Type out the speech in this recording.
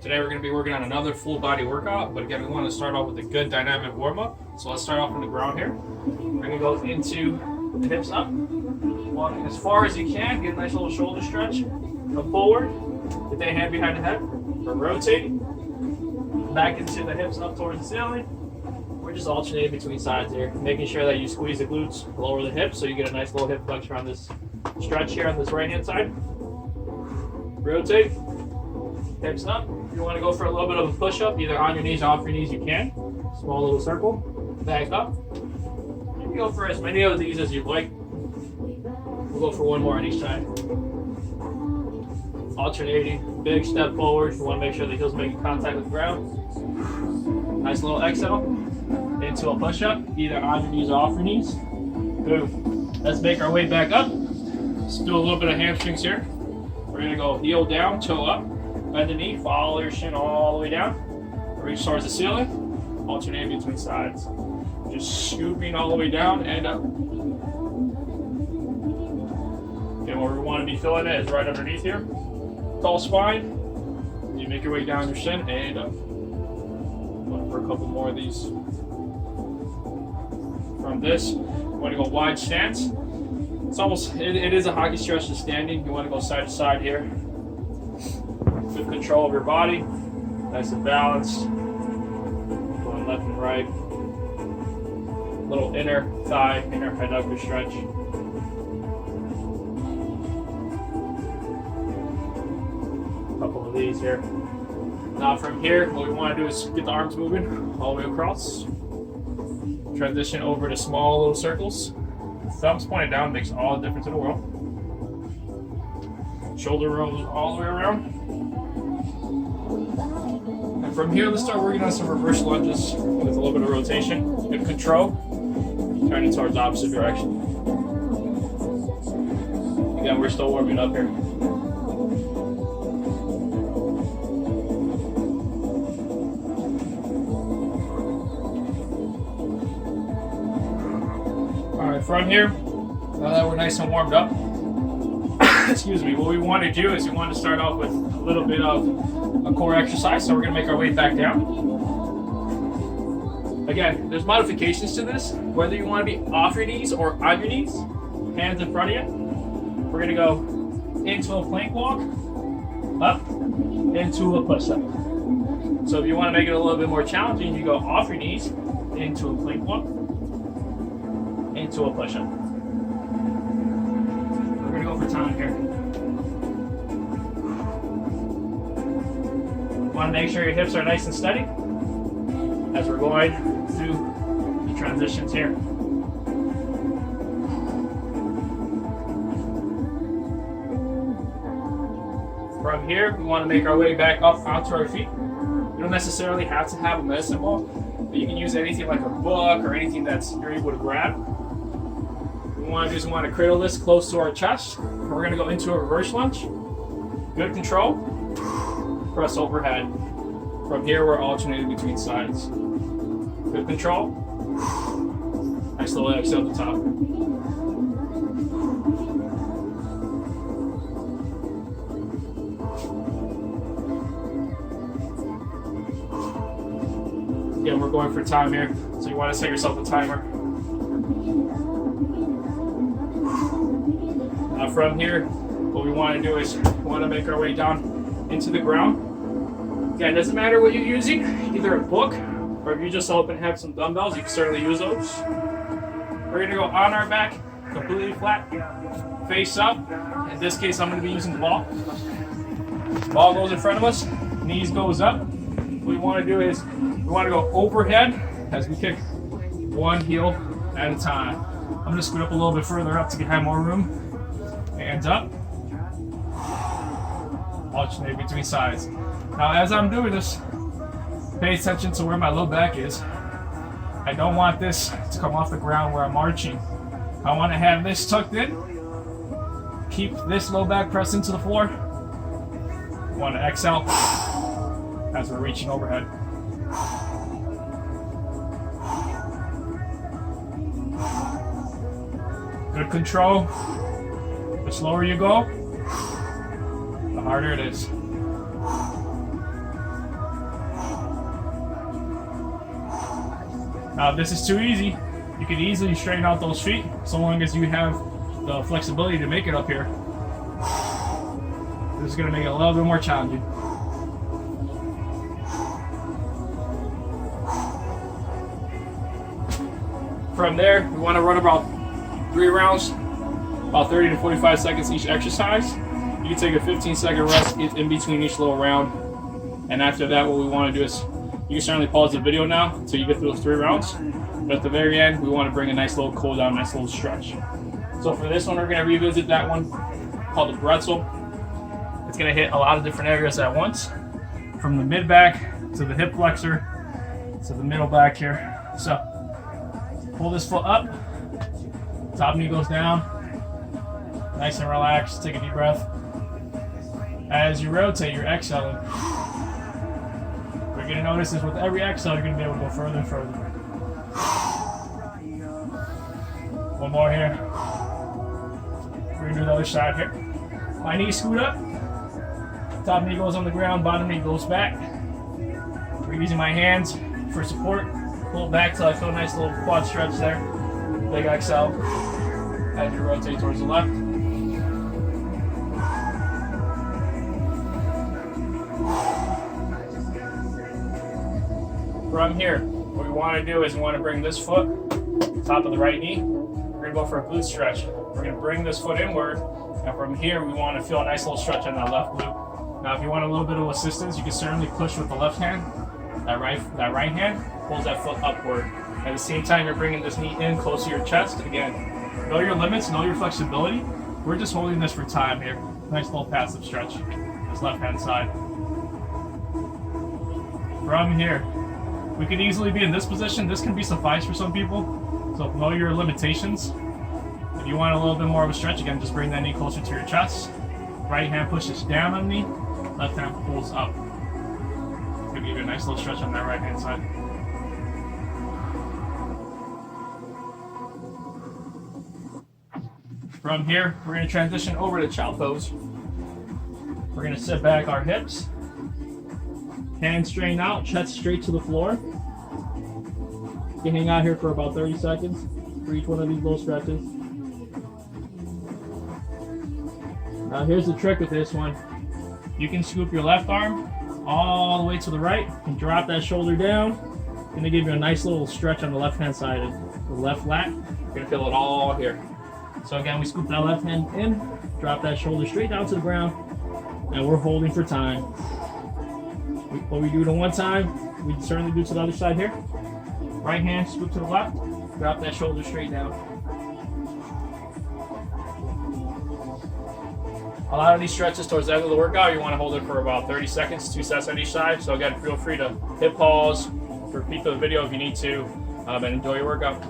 Today we're going to be working on another full body workout, but again, we want to start off with a good dynamic warm up. So let's start off on the ground here. We're going to go into the hips up, walking as far as you can, get a nice little shoulder stretch. Come forward, get that hand behind the head. We're rotating back into the hips up towards the ceiling. We're just alternating between sides here, making sure that you squeeze the glutes, lower the hips, so you get a nice little hip flexion on this stretch here on this right hand side. Rotate, hips up. If you want to go for a little bit of a push up, either on your knees or off your knees, you can. Small little circle, back up. You can go for as many of these as you'd like. We'll go for one more on each side. Alternating, big step forward. You want to make sure the heels making contact with the ground. Nice little exhale into a push up, either on your knees or off your knees. Boom. Let's make our way back up. Let's do a little bit of hamstrings here. We're going to go heel down, toe up, bend the knee, follow your shin all the way down. Reach towards the ceiling, alternating between sides. Just scooping all the way down and up. Okay, where we want to be feeling it is right underneath here. Tall spine. You make your way down your shin and up. Going for a couple more of these. From this, you want to go wide stance. It's almost, it is a hockey stretch to standing. You want to go side to side here. Good control of your body. Nice and balanced. Going left and right. Little inner thigh, inner adductor stretch. Couple of these here. Now from here, what we want to do is get the arms moving all the way across. Transition over to small little circles. Thumbs pointed down makes all the difference in the world. Shoulder rolls all the way around. And from here, let's start working on some reverse lunges with a little bit of rotation. Good control. Turning towards the opposite direction. Again, we're still warming up here. From here, now that we're nice and warmed up, excuse me, what we want to do is we want to start off with a little bit of a core exercise. So we're going to make our way back down. Again, there's modifications to this, whether you want to be off your knees or on your knees, hands in front of you. We're going to go into a plank walk, up, into a push-up. So if you want to make it a little bit more challenging, you go off your knees, into a plank walk, into a push-up. We're going to go for time here. Want to make sure your hips are nice and steady as we're going through the transitions here. From here, we want to make our way back up onto our feet. You don't necessarily have to have a medicine ball, but you can use anything like a book or anything that's you're able to grab. What we want to do is we want to cradle this close to our chest. We're going to go into a reverse lunge. Good control. Press overhead. From here, we're alternating between sides. Good control. Nice little exhale at the top. Again, we're going for time here, so you want to set yourself a timer. Now from here, what we want to do is we want to make our way down into the ground. Again, it doesn't matter what you're using, either a book or if you just open and have some dumbbells, you can certainly use those. We're going to go on our back, completely flat, face up. In this case, I'm going to be using the ball. Ball goes in front of us, knees goes up. What we want to do is we want to go overhead as we kick one heel at a time. I'm going to scoot up a little bit further up to have more room. Hands up. Alternate between sides. Now as I'm doing this, pay attention to where my low back is. I don't want this to come off the ground where I'm marching. I want to have this tucked in. Keep this low back pressed into the floor. I want to exhale as we're reaching overhead. Good control. The slower you go, the harder it is. Now, if this is too easy, you can easily straighten out those feet, so long as you have the flexibility to make it up here. This is going to make it a little bit more challenging. From there, we want to run about 3 rounds, about 30 to 45 seconds each exercise. You can take a 15-second rest in between each little round. And after that, what we want to do is, you can certainly pause the video now until you get through those 3 rounds. But at the very end, we want to bring a nice little cool down, nice little stretch. So for this one, we're going to revisit that one called the pretzel. It's going to hit a lot of different areas at once, from the mid back to the hip flexor to the middle back here. So pull this foot up, top knee goes down, nice and relaxed. Take a deep breath. As you rotate, you're exhaling. What you're going to notice is with every exhale, you're going to be able to go further and further. One more here. We're going to do the other side here. My knees scoot up. Top knee goes on the ground, bottom knee goes back. We're using my hands for support. Pull it back till I feel a nice little quad stretch there. Big exhale as you rotate towards the left. From here, what we want to do is we want to bring this foot top of the right knee. We're going to go for a glute stretch. We're going to bring this foot inward, and from here we want to feel a nice little stretch on that left glute. Now, if you want a little bit of assistance, you can certainly push with the left hand. That right hand pulls that foot upward. At the same time, you're bringing this knee in close to your chest. Again, know your limits, know your flexibility. We're just holding this for time here. Nice little passive stretch. This left hand side. From here, we could easily be in this position. This can be suffice for some people. So know your limitations. If you want a little bit more of a stretch, again, just bring that knee closer to your chest. Right hand pushes down on the knee. Left hand pulls up. It's going to give you a nice little stretch on that right hand side. From here, we're going to transition over to child pose. We're going to sit back our hips. Hands straighten out, chest straight to the floor. You can hang out here for about 30 seconds for each one of these little stretches. Now here's the trick with this one. You can scoop your left arm all the way to the right and drop that shoulder down. It's going to give you a nice little stretch on the left hand side of the left lat. You're going to feel it all here. So again, we scoop that left hand in, drop that shoulder straight down to the ground, and we're holding for time. What we do to one time, we certainly do to the other side here. Right hand, scoop to the left, drop that shoulder straight down. A lot of these stretches towards the end of the workout, you want to hold it for about 30 seconds, 2 sets on each side. So again, feel free to hit pause, repeat the video if you need to, and enjoy your workout.